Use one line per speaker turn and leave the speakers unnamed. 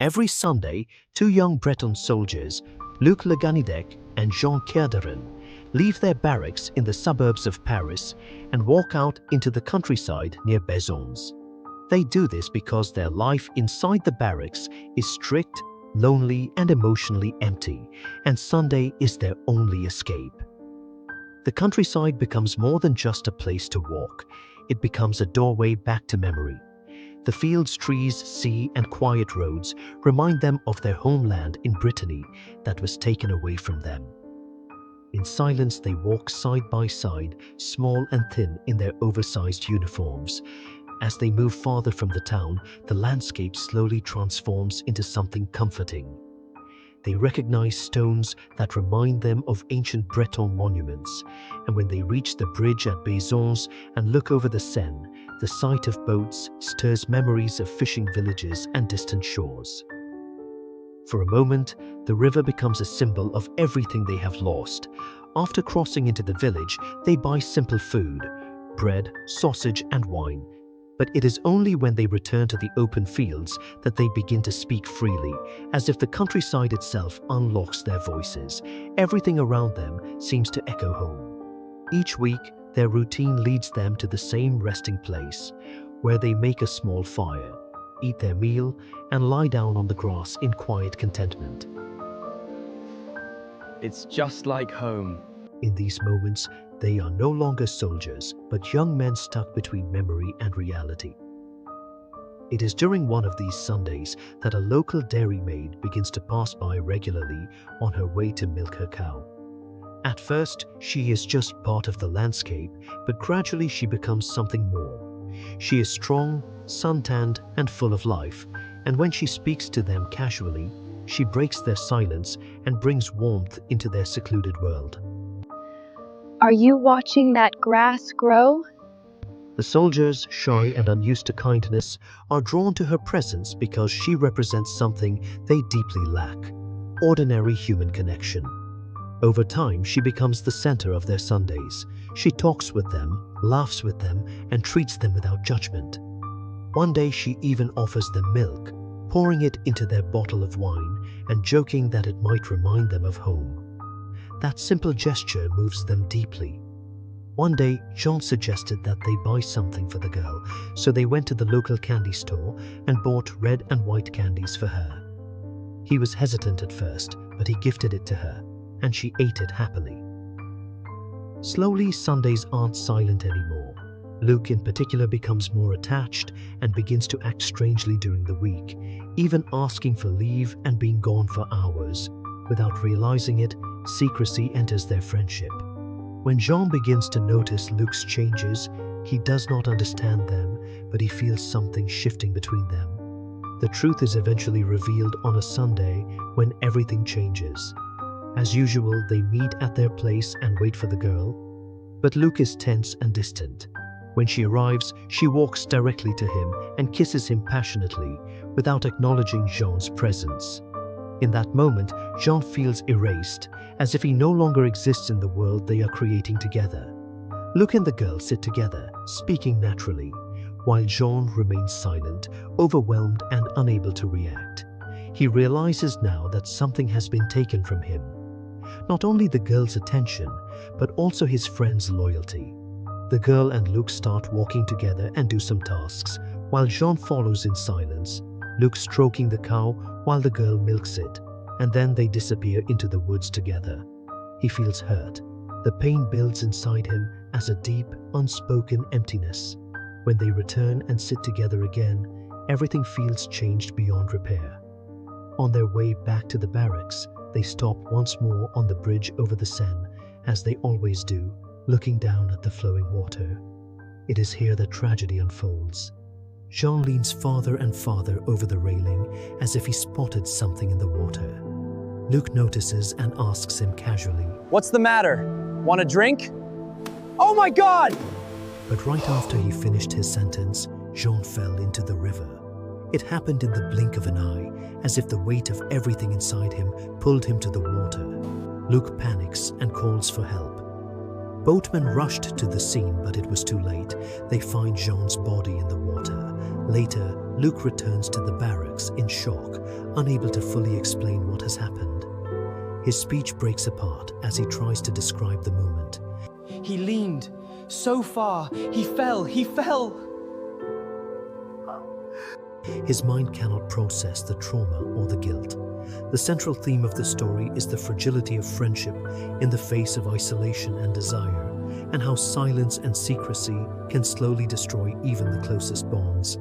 Every Sunday, two young Breton soldiers, Luc Le Ganidec and Jean Kerderin, leave their barracks in the suburbs of Paris and walk out into the countryside near Bezons. They do this because their life inside the barracks is strict, lonely, and emotionally empty, and Sunday is their only escape. The countryside becomes more than just a place to walk. It becomes a doorway back to memory. The fields, trees, sea, and quiet roads remind them of their homeland in Brittany that was taken away from them. In silence, they walk side by side, small and thin in their oversized uniforms. As they move farther from the town, the landscape slowly transforms into something comforting. They recognize stones that remind them of ancient Breton monuments, and when they reach the bridge at Bezons and look over the Seine, the sight of boats stirs memories of fishing villages and distant shores. For a moment, the river becomes a symbol of everything they have lost. After crossing into the village, they buy simple food, bread, sausage, and wine. But it is only when they return to the open fields that they begin to speak freely, as if the countryside itself unlocks their voices. Everything around them seems to echo home. Each week, their routine leads them to the same resting place, where they make a small fire, eat their meal, and lie down on the grass in quiet contentment.
It's just like home.
In these moments, they are no longer soldiers, but young men stuck between memory and reality. It is during one of these Sundays that a local dairymaid begins to pass by regularly on her way to milk her cow. At first, she is just part of the landscape, but gradually she becomes something more. She is strong, suntanned, and full of life, and when she speaks to them casually, she breaks their silence and brings warmth into their secluded world.
Are you watching that grass grow?
The soldiers, shy and unused to kindness, are drawn to her presence because she represents something they deeply lack: ordinary human connection. Over time, she becomes the center of their Sundays. She talks with them, laughs with them, and treats them without judgment. One day, she even offers them milk, pouring it into their bottle of wine and joking that it might remind them of home. That simple gesture moves them deeply. One day, Jean suggested that they buy something for the girl, so they went to the local candy store and bought red and white candies for her. He was hesitant at first, but he gifted it to her, and she ate it happily. Slowly, Sundays aren't silent anymore. Luke in particular becomes more attached and begins to act strangely during the week, even asking for leave and being gone for hours. Without realizing it, secrecy enters their friendship. When Jean begins to notice Luke's changes, he does not understand them, but he feels something shifting between them. The truth is eventually revealed on a Sunday when everything changes. As usual, they meet at their place and wait for the girl, but Luke is tense and distant. When she arrives, she walks directly to him and kisses him passionately, without acknowledging Jean's presence. In that moment, Jean feels erased, as if he no longer exists in the world they are creating together. Luke and the girl sit together, speaking naturally, while Jean remains silent, overwhelmed and unable to react. He realizes now that something has been taken from him. Not only the girl's attention, but also his friend's loyalty. The girl and Luke start walking together and do some tasks, while Jean follows in silence, Luke stroking the cow while the girl milks it, and then they disappear into the woods together. He feels hurt. The pain builds inside him as a deep, unspoken emptiness. When they return and sit together again, everything feels changed beyond repair. On their way back to the barracks, they stop once more on the bridge over the Seine, as they always do, looking down at the flowing water. It is here that tragedy unfolds. Jean leans farther and farther over the railing, as if he spotted something in the water. Luke notices and asks him casually,
What's the matter? Want a drink? Oh my God!
But right after he finished his sentence, Jean fell into the river. It happened in the blink of an eye, as if the weight of everything inside him pulled him to the water. Luke panics and calls for help. Boatmen rushed to the scene, but it was too late. They find Jean's body in the water. Later, Luc returns to the barracks in shock, unable to fully explain what has happened. His speech breaks apart as he tries to describe the moment.
He leaned so far. He fell.
His mind cannot process the trauma or the guilt. The central theme of the story is the fragility of friendship in the face of isolation and desire, and how silence and secrecy can slowly destroy even the closest bonds.